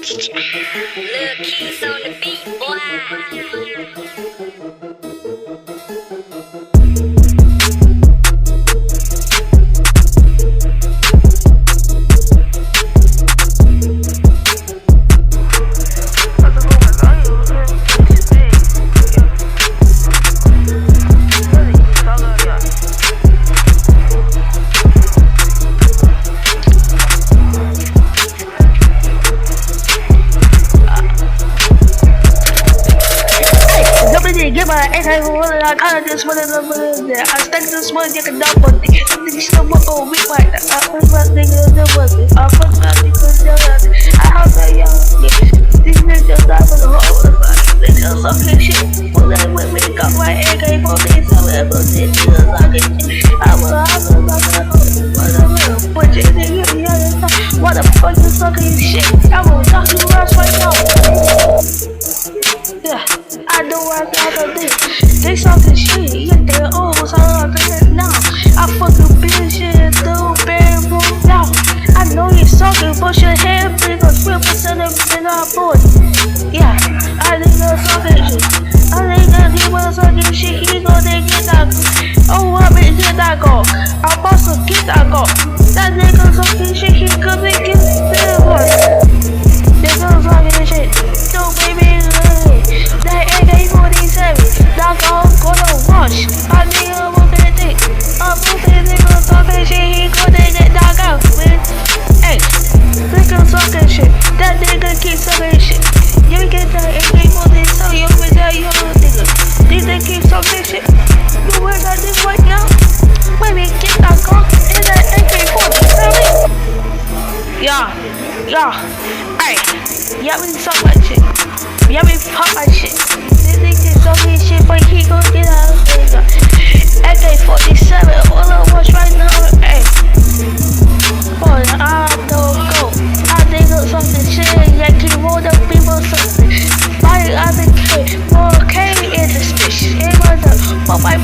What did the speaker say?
Lil' Keys on the beat, boy. Get my ex I kinda just wanted to I stuck this one you can dump on it. Nigga still want to be like that. I put my nigga the weapon. I put my nigga the weapon. I hope that y'all these niggas die for the whole of us. Niggas fucking shit. Pull that with me, got my AK-47. Niggas fucking shit. I what you nigga, what the fuck you fucking shit? I will talk to you right now. Yeah, I know what I gotta do. They talking shit, yeah, they're almost all of it now. I fucking bullshit, dude, bad boy, now. I know you're talking, but your head big or 3% of it in our boy. Yeah, I think they're talking shit. I think that he was talking shit, he gonna get that. Oh, I mean, get that go. I'm about to get that go. That nigga talking shit, he could be getting that one. Niggas talking shit, don't baby. That AK-47, that gon' go to wash. I nigga moving the dick. I'm moving nigga talking shit, he gonna get knocked out, man. Hey, nigga talking shit, that nigga keep talking shit. You get that AK-47, you with that young nigga. These niggas keep talking shit. You wear that nigga right now? Maybe get that gun in that AK-47. Yeah, hey, yeah, we talk about shit. Yeah, we pop my shit. This nigga talking shit, but he gon' get out of here. AK-47, all I watch right now, hey. Boy, I don't go. I think of something shit, yeah, keep all the people something. My other kid, more K in this bitch. It was a, but my